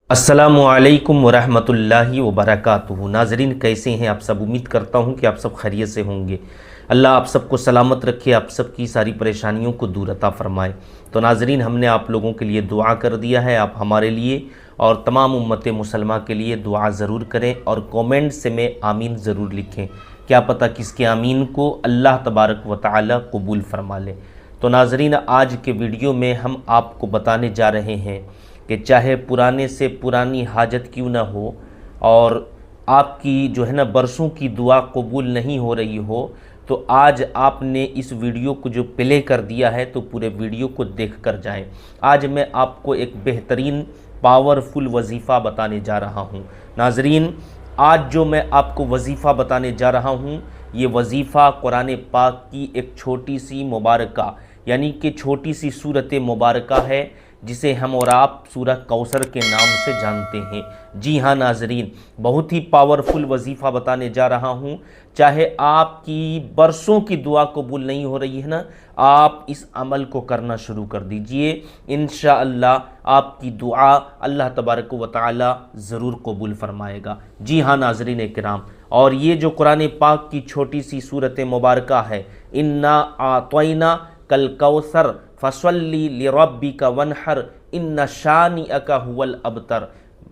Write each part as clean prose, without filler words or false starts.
अस्सलामुअलैकुम वरहमतुल्लाहि वबरकातुहू। नाजरीन, कैसे हैं आप सब? उम्मीद करता हूं कि आप सब खैरियत से होंगे। अल्लाह आप सबको सलामत रखे, आप सबकी सारी परेशानियों को दूर अता फ़रमाए। तो नाजरीन, हमने आप लोगों के लिए दुआ कर दिया है। आप हमारे लिए और तमाम उम्मत मुसलमा के लिए दुआ ज़रूर करें और कमेंट से में आमीन ज़रूर लिखें। क्या पता किसके आमीन को अल्लाह तबारक व तआला कबूल फ़रमा ले। तो नाजरीन, आज के वीडियो में हम आपको बताने जा रहे हैं कि चाहे पुराने से पुरानी हाजत क्यों ना हो और आपकी जो है ना बरसों की दुआ कबूल नहीं हो रही हो, तो आज आपने इस वीडियो को जो प्ले कर दिया है तो पूरे वीडियो को देख कर जाएँ। आज मैं आपको एक बेहतरीन पावरफुल वजीफ़ा बताने जा रहा हूँ। नाजरीन, आज जो मैं आपको वजीफ़ा बताने जा रहा हूँ, ये वजीफ़ा कुरान पाक की एक छोटी सी मुबारका यानी कि छोटी सी सूरत मुबारका है, जिसे हम और आप सूरह कौसर के नाम से जानते हैं। जी हाँ नाजरीन, बहुत ही पावरफुल वजीफ़ा बताने जा रहा हूँ। चाहे आपकी बरसों की दुआ कबूल नहीं हो रही है ना, आप इस अमल को करना शुरू कर दीजिए। इंशाअल्लाह आपकी दुआ अल्लाह तबारक व तआला ज़रूर कबूल फरमाएगा। जी हाँ नाजरीन किराम, और ये जो कुरान पाक की छोटी सी सूरत मुबारका है, इन्ना आतैना कल कौसर फसल्ली लिरब्बिका वनहर इन्ना शानिअका हुवल अबतर।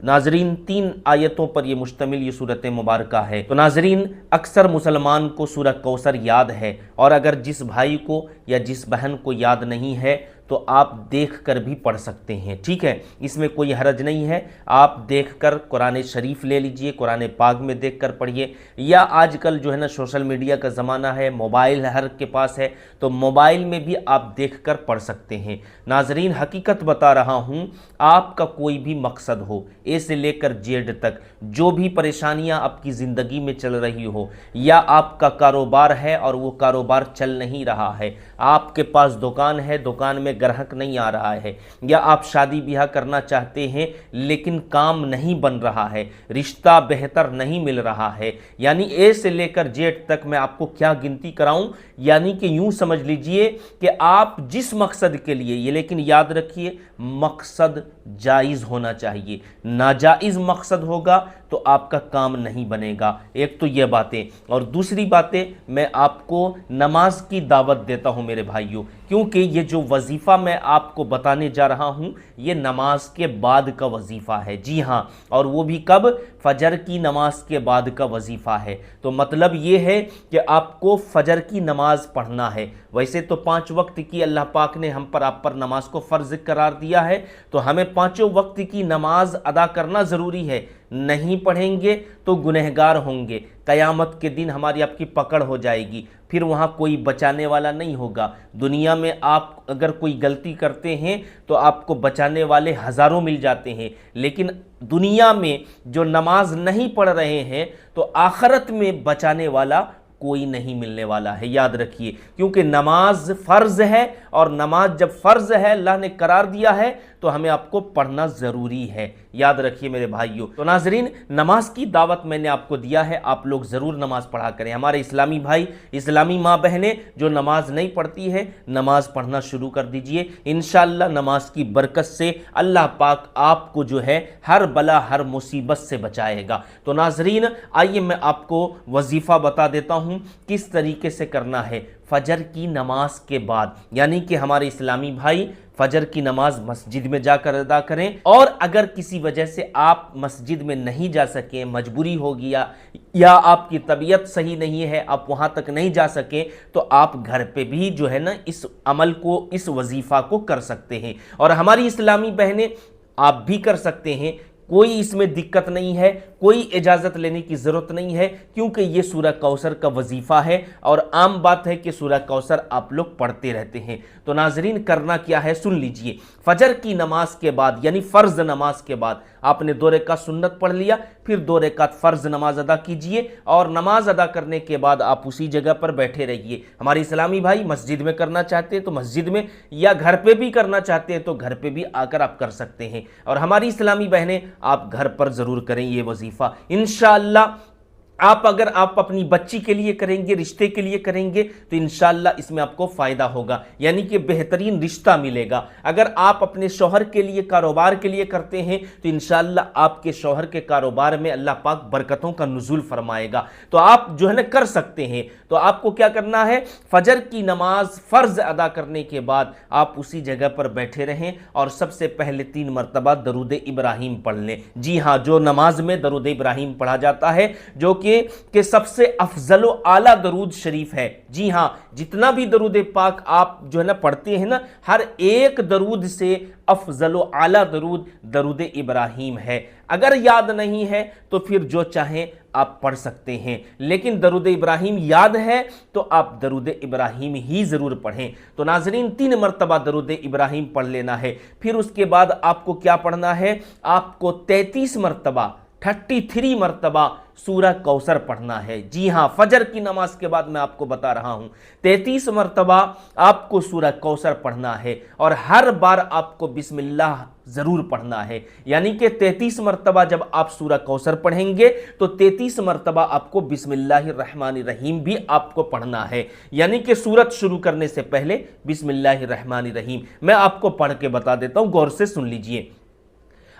नाजरीन, 3 आयतों पर यह मुश्तमिल ये सूरत मुबारका है। तो नाजरीन, अक्सर मुसलमान को सूरह कौसर याद है, और अगर जिस भाई को या जिस बहन को याद नहीं है तो आप देख कर भी पढ़ सकते हैं। ठीक है, इसमें कोई हरज नहीं है। आप देख कर कुरान शरीफ ले लीजिए, कुरान पाक में देख कर पढ़िए, या आजकल जो है ना सोशल मीडिया का ज़माना है, मोबाइल हर के पास है, तो मोबाइल में भी आप देख कर पढ़ सकते हैं। नाजरीन, हकीकत बता रहा हूँ, आपका कोई भी मकसद हो, ए से लेकर जेड तक, जो भी परेशानियाँ आपकी ज़िंदगी में चल रही हो, या आपका कारोबार है और वो कारोबार चल नहीं रहा है, आपके पास दुकान है, दुकान में ग्राहक नहीं आ रहा है, या आप शादी ब्याह करना चाहते हैं लेकिन काम नहीं बन रहा है, रिश्ता बेहतर नहीं मिल रहा है, यानी ए से लेकर जेड तक मैं आपको क्या गिनती कराऊं, यानी कि यूं समझ लीजिए कि आप जिस मकसद के लिए, ये लेकिन याद रखिए, मकसद जायज़ होना चाहिए। नाजायज़ मकसद होगा तो आपका काम नहीं बनेगा। एक तो ये बातें, और दूसरी बातें, मैं आपको नमाज की दावत देता हूं मेरे भाइयों, क्योंकि ये जो वजीफ़ा मैं आपको बताने जा रहा हूं, ये नमाज के बाद का वजीफ़ा है। जी हाँ, और वो भी कब? फजर की नमाज के बाद का वजीफ़ा है। तो मतलब ये है कि आपको फजर की नमाज पढ़ना है। वैसे तो 5 वक्त की अल्लाह पाक ने हम पर, आप पर नमाज को फ़र्ज़ करार दिया है, तो हमें 5 वक्त की नमाज अदा करना ज़रूरी है। नहीं पढ़ेंगे तो गुनहगार होंगे, क़यामत के दिन हमारी आपकी पकड़ हो जाएगी, फिर वहाँ कोई बचाने वाला नहीं होगा। दुनिया में आप अगर कोई गलती करते हैं तो आपको बचाने वाले हज़ारों मिल जाते हैं, लेकिन दुनिया में जो नमाज नहीं पढ़ रहे हैं तो आखिरत में बचाने वाला कोई नहीं मिलने वाला है। याद रखिए, क्योंकि नमाज फ़र्ज़ है, और नमाज जब फ़र्ज़ है, अल्लाह ने करार दिया है, तो हमें आपको पढ़ना ज़रूरी है। याद रखिए मेरे भाइयों। तो नाजरीन, नमाज की दावत मैंने आपको दिया है, आप लोग ज़रूर नमाज़ पढ़ा करें। हमारे इस्लामी भाई, इस्लामी माँ बहनें जो नमाज नहीं पढ़ती है, नमाज पढ़ना शुरू कर दीजिए। इंशाअल्लाह नमाज की बरकत से अल्लाह पाक आपको जो है हर बला हर मुसीबत से बचाएगा। तो नाजरीन, आइए मैं आपको वजीफ़ा बता देता हूँ किस तरीके से करना है। फजर की नमाज के बाद, यानी कि हमारे इस्लामी भाई फजर की नमाज मस्जिद में जाकर अदा करें, और अगर किसी वजह से आप मस्जिद में नहीं जा सके, मजबूरी हो गया, या आपकी तबीयत सही नहीं है, आप वहां तक नहीं जा सके, तो आप घर पे भी जो है ना इस अमल को, इस वजीफा को कर सकते हैं। और हमारी इस्लामी बहनें, आप भी कर सकते हैं, कोई इसमें दिक्कत नहीं है, कोई इजाज़त लेने की ज़रूरत नहीं है, क्योंकि ये सूरह कौसर का वजीफ़ा है, और आम बात है कि सूरह कौसर आप लोग पढ़ते रहते हैं। तो नाजरीन, करना क्या है सुन लीजिए। फजर की नमाज के बाद, यानी फ़र्ज़ नमाज के बाद, आपने 2 रकात सुन्नत पढ़ लिया, फिर 2 रकात फ़र्ज़ नमाज अदा कीजिए, और नमाज अदा करने के बाद आप उसी जगह पर बैठे रहिए। हमारे इस्लामी भाई मस्जिद में करना चाहते हैं तो मस्जिद में, या घर पे भी करना चाहते हैं तो घर पे भी आकर आप कर सकते हैं। और हमारी इस्लामी बहनें, आप घर पर ज़रूर करें ये वजीफ़ा। इंशाअल्लाह अगर आप अपनी बच्ची के लिए करेंगे, रिश्ते के लिए करेंगे, तो इंशाअल्लाह इसमें आपको फ़ायदा होगा, यानी कि बेहतरीन रिश्ता मिलेगा। अगर आप अपने शौहर के लिए, कारोबार के लिए करते हैं, तो इंशाअल्लाह आपके शौहर के कारोबार में अल्लाह पाक बरकतों का नुज़ुल फरमाएगा। तो आप जो है ना कर सकते हैं। तो आपको क्या करना है, फजर की नमाज फ़र्ज अदा करने के बाद आप उसी जगह पर बैठे रहें और सबसे पहले 3 मरतबा दरूद इब्राहीम पढ़ लें। जी हाँ, जो नमाज में दरूद इब्राहीम पढ़ा जाता है, जो कि सबसे अफजल व आला दरूद शरीफ है। जी हाँ, जितना भी दरूद पाक आप जो है ना पढ़ते हैं ना, हर एक दरूद से अफजल व आला दरूद दरूद इब्राहीम है। अगर याद नहीं है तो फिर जो चाहें आप पढ़ सकते हैं, लेकिन दरूद इब्राहीम याद है तो आप दरूद इब्राहीम ही ज़रूर पढ़ें। तो नाज़रीन, 3 मरतबा दरूद इब्राहीम पढ़ लेना है। फिर उसके बाद आपको क्या पढ़ना है, आपको 33 मरतबा 33 मरतबा सूरह कौसर पढ़ना है। जी हाँ, फजर की नमाज के बाद मैं आपको बता रहा हूं, 33 मरतबा आपको सूरह कौसर पढ़ना है और हर बार आपको बिस्मिल्लाह जरूर पढ़ना है। यानी कि 33 मरतबा जब आप सूरह कौसर पढ़ेंगे तो 33 मरतबा आपको बिस्मिल्लाहिर्रहमानिर्रहीम भी आपको पढ़ना है। यानी कि सूरत शुरू करने से पहले बिस्मिल्लाहिर्रहमानिर्रहीम मैं आपको पढ़ के बता देता हूं, गौर से सुन लीजिए।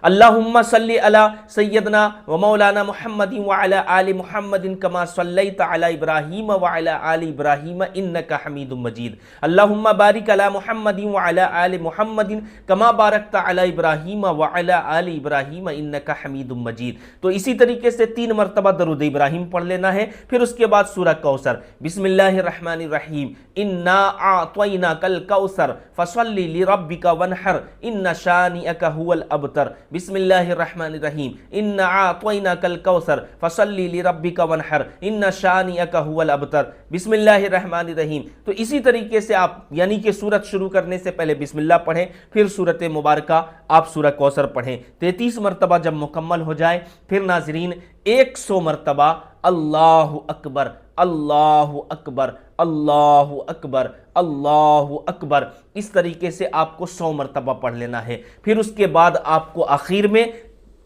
अल्लाहुम्मा सल्ली अला सय्यदना व मौलाना मुहम्मदिन व अला आलि मुहम्मदिन कमा सल्लैता अला इब्राहीम व अला आलि इब्राहीम इन्नका हमीदुम मजीद। अल्लाहुम्मा बारिक अला मुहम्मदिन व अला आलि मुहम्मदिन कमा बारकता अला इब्राहीम व अला आलि इब्राहीम इन्नका हमीदुम मजीद। तो इसी तरीके से 3 मरतबा दरूद इब्राहीम पढ़ लेना है। फिर उसके बाद सूरह कौसर, बिस्मिल्लाहिर्रहमानिर्रहीम, इन्ना आतैनाकल कौसर फसल्लि लिरब्बिका वनहर इन्ना शानिअका हुवल अबतर। बिस्मिल्लाहिर्रहमानिर्रहीम, इन्ना आतैनाकल कौसर फसल्लि लिरब्बिका वनहर इन्ना शानिअका हुवल अबतर। बिस्मिल्लाहिर्रहमानिर्रहीम। तो इसी तरीके से आप यानी कि सूरत शुरू करने से पहले बिस्मिल्लाह पढ़ें, फिर सूरत मुबारका आप सूरह कौसर पढ़ें। 33 मरतबा जब मुकम्मल हो जाए, फिर नाजरीन 100 मरतबा अल्लाहु अकबर अल्लाहु अकबर अल्लाहु अकबर अल्लाहु अकबर, इस तरीके से आपको 100 मरतबा पढ़ लेना है। फिर उसके बाद आपको आखिर में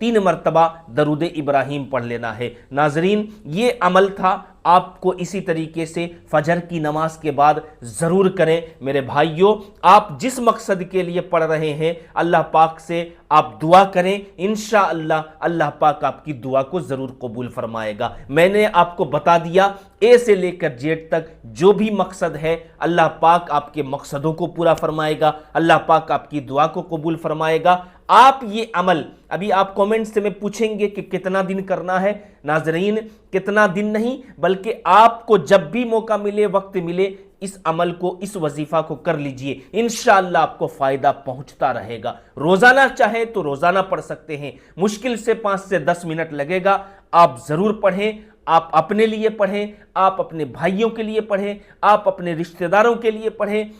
3 मरतबा दरूद इब्राहीम पढ़ लेना है। नाजरीन, ये अमल था, आपको इसी तरीके से फजर की नमाज के बाद ज़रूर करें। मेरे भाइयों, आप जिस मकसद के लिए पढ़ रहे हैं, अल्लाह पाक से आप दुआ करें, इंशाअल्लाह अल्लाह पाक आपकी दुआ को ज़रूर कबूल फरमाएगा। मैंने आपको बता दिया, ए से लेकर जेड तक जो भी मकसद है, अल्लाह पाक आपके मकसदों को पूरा फरमाएगा, अल्लाह पाक आपकी दुआ को कबूल फरमाएगा। आप ये अमल, अभी आप कमेंट से में पूछेंगे कि कितना दिन करना है। नाजरीन, कितना दिन नहीं, बल्कि आपको जब भी मौका मिले, वक्त मिले, इस अमल को, इस वजीफा को कर लीजिए। इंशाअल्लाह आपको फायदा पहुंचता रहेगा। रोजाना चाहे तो रोजाना पढ़ सकते हैं, मुश्किल से 5 से 10 मिनट लगेगा। आप जरूर पढ़ें, आप अपने लिए पढ़ें, आप अपने भाइयों के लिए पढ़ें, आप अपने रिश्तेदारों के लिए पढ़ें,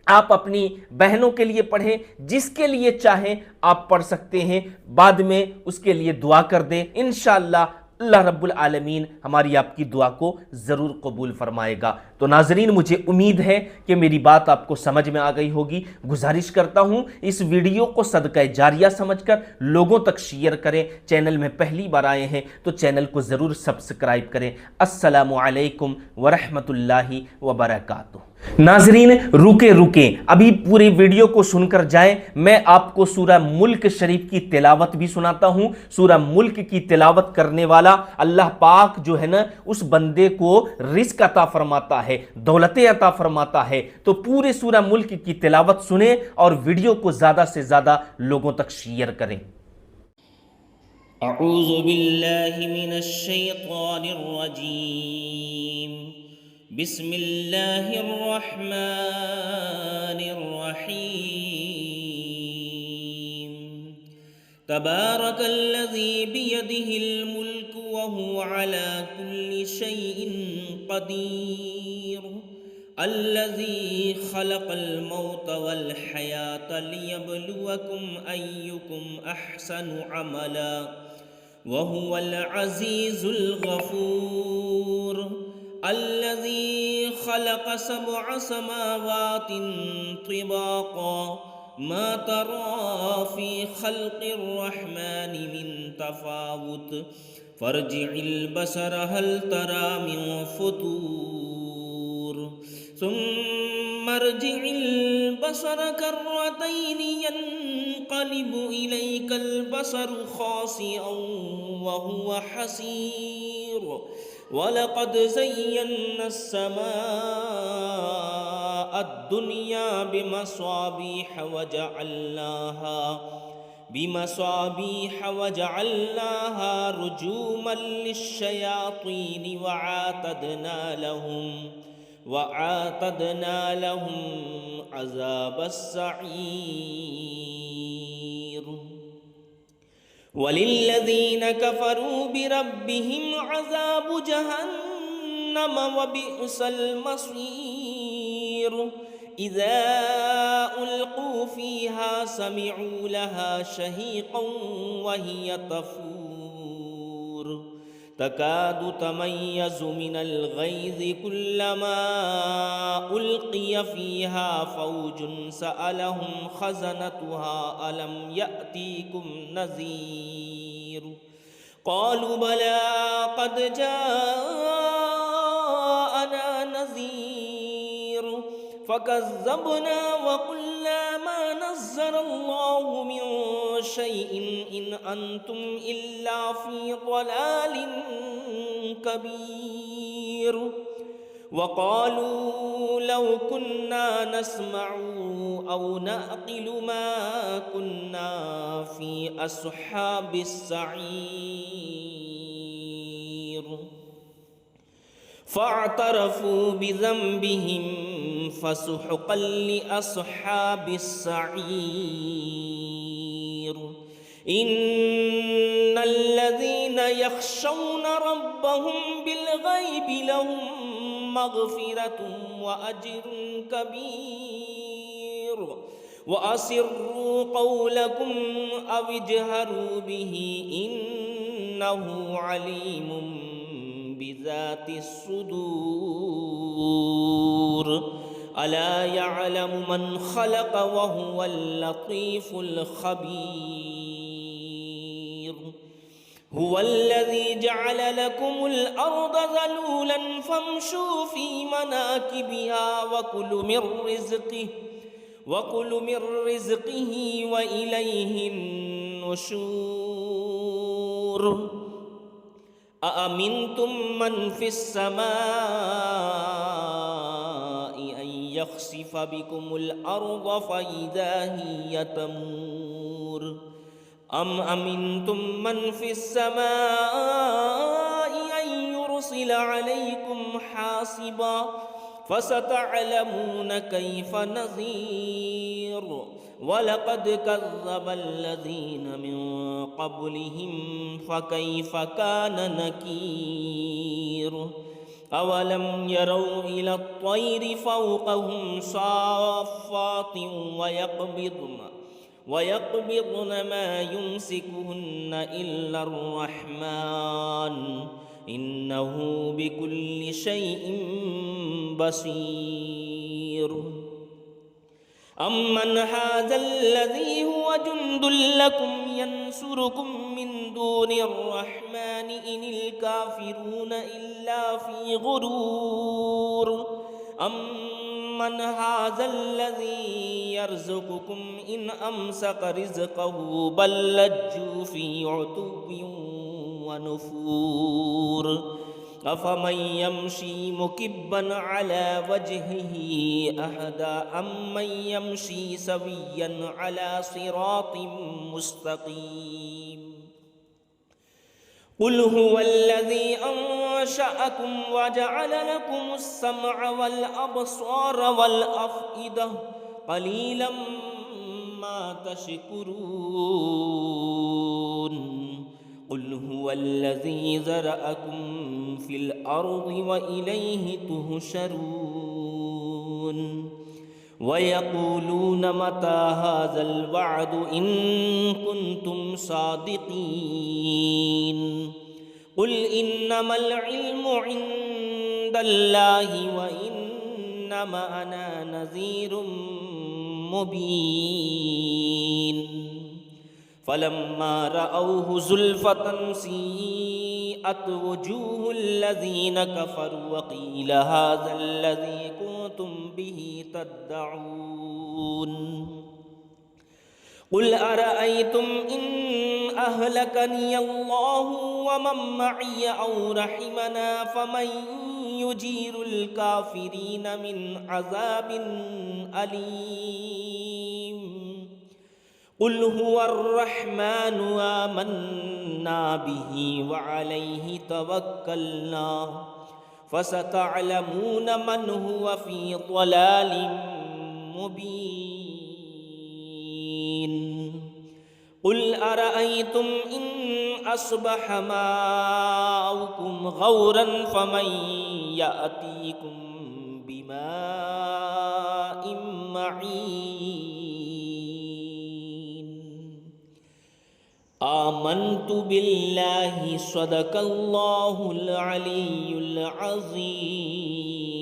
आप अपनी बहनों के लिए पढ़ें, जिसके लिए चाहें आप पढ़ सकते हैं। बाद में उसके लिए दुआ कर दें, इंशाअल्लाह अल्लाह रब्बुल आलमीन हमारी आपकी दुआ को ज़रूर कबूल फरमाएगा। तो नाजरीन, मुझे उम्मीद है कि मेरी बात आपको समझ में आ गई होगी। गुजारिश करता हूँ इस वीडियो को सदका जारिया समझकर लोगों तक शेयर करें। चैनल में पहली बार आए हैं तो चैनल को ज़रूर सब्सक्राइब करें। अस्सलामु अलैकुम वरहमतुल्लाहि वबरकातुहू। नाजरीन, रुके रुके, अभी पूरी वीडियो को सुनकर जाएं। मैं आपको सूरह मुल्क शरीफ की तिलावत भी सुनाता हूं। सूरह मुल्क की तिलावत करने वाला अल्लाह पाक जो है ना, उस बंदे को रिज़्क अता फरमाता है, दौलतें अता फरमाता है। तो पूरे सूरह मुल्क की तिलावत सुने और वीडियो को ज्यादा से ज्यादा लोगों तक शेयर करें। अऊज़ु बिल्लाहि मिनश शैतानिर रजीम। बिस्मिल्लाहिर रहमानिर रहीम। तबारकल्लज़ी बियदिहिल मुल्कु व हुवा अला कुल्लि शैइन क़दीर। अल्लज़ी खलक़ल मौत वल हयात लियब्लुवकुम अय्युकुम अहसनु अमला व हुवल अज़ीज़ुल गफ़ूर। अल्लज़ी खलक़ सबअ समावातिन तिबाक़ा मा तरा फ़ी ख़ल्क़िर रहमानि मिन तफ़ावुत फर्जिइल बसर हल तरा मिन फुतूर सुम्मा अर्जिइल बसर कर्रतैन यन्क़लिबु इलैकल बसरु खासिअन व हुव हसीर वलक़द ज़य्यन्ना अस्समाअ अद्दुनिया बिमसाबीह वजअलनाहा रुजूमन लिश्शयातीन वअअतदना लहुम अज़ाबस्सईर वलिल्लज़ीन कफ़रू बिरब्बिहिम अज़ाबु जहन्नम वबिअसल मसीर इज़ा उल्क़ू फ़ीहा समिअू लहा शहीक़न वहिय तफ़ूर तकादु तमय्यज़ु मिनल ग़ैज़ि कुल्लमा उल्क़िय फ़ीहा फ़ौजुन सअलहुम ख़ज़नतुहा अलम यअतीकुम नज़ीर क़ालू बला क़द जाअना नज़ीर फ़कज़्ज़बना वक़ुल्ना मा नज़्ज़लल्लाहु मिन शैइन इन अंतुम इल्ला फ़ी ज़लालिन कबीर वक़ालू लौ कुन्ना नस्मअु औ नअक़िलु मा कुन्ना फ़ी अस्हाबिस सईर फ़अतरफ़ू बिज़ंबिहिम फ़सुहक़न लिअस्हाबिस सईर इन्नल्लज़ीन यख़शौन रब्बहुम बिलग़ैबि लहुम मग़फ़िरतुन व अज्रुन कबीर वअसिर्रू क़ौलकुम अव इजहरू बिही इन्नहु अलीमुम बिज़ातिस सुदूर अला यअलमु मन ख़लक़ व हुवल लतीफ़ुल ख़बीर हुवल्लज़ी जअल लकुमुल अर्द ज़लूलन फ़म्शू फ़ी मनाकिबिहा वकुलू मिर रिज़्क़िही व इलैहिन नुशूर अअमिनतुम मन फ़िस समाइ अन यख़सिफ़ बिकुमुल अर्द फ़इज़ा हिय तमूर अम अमिनतुम मन फ़िस समाइ अन युरसिल अलैकुम हासिबा फसतअलमून कैफ़ नज़ीर वलक़द कज़्ज़बल्लज़ीन मिन क़ब्लिहिम फ़कैफ़ कान नकीर अवलम यरौ इलत्तैरि फ़ौक़हुम साफ़्फ़ातिन वयक़बिضन मा युमसिकुहुन्न इल्लर रहमान इन्नहु बिकुल्लि शैइन बसीर अम्मन हाज़ल्लज़ी हुव जुन्दुल लकुम यंसुरुकुम मिन दूनिर रहमान इनिल काफ़िरून इल्ला फ़ी गुरूर अम्मन हाज़ल्लज़ी यर्ज़ुकुकुम इन अमसक रिज़क़हु बल लज्जू फ़ी उतुव्विन व नुफ़ूर अफ़मन यमशी मुकिब्बन अला वजहिही अहदा अम्मन यमशी सविय्यन अला सिरातिन मुस्तक़ीम क़ुल हुवल्लज़ी अंशअकुम वजअल लकुमुस समअ वल अबसार वल अफ़इदा क़लीलन मा तशकुरून क़ुल हुवल्लज़ी ज़रअकुम फ़िल अर्ज़ि व इलैहि तुहशरून वयक़ूलून मता हाज़ल वअदु इन कुन्तुम सादिक़ीन क़ुल इन्नमल इल्मु इन्दल्लाहि व इन्नमा अना नज़ीरुम मुबीन फलम्मा रअऊहु ज़ुल्फ़तन सीअत वुजूहुल्लज़ीन कफ़रू वक़ील हाज़ल्लज़ी कुन्तुम बिही तद्दऊन क़ुल अरअय्तुम इन अहलकनी अल्लाहु व मन मइय औ रहिमना फमन युजीरुल काफ़िरीन मिन अज़ाबिन अलीम क़ुल हुवर्रहमानु आमन्ना बिही व अलैहि तवक्कलना फसतअलमून मन हुव फ़ी ज़लालिम मुबीन क़ुल अरअय्तुम इन अस्बह माउकुम गौरन फमन यातीकुम बिमाइन मईन आमन्तु बिल्लाहि सदक़ल्लाहुल अलीयुल अज़ीम।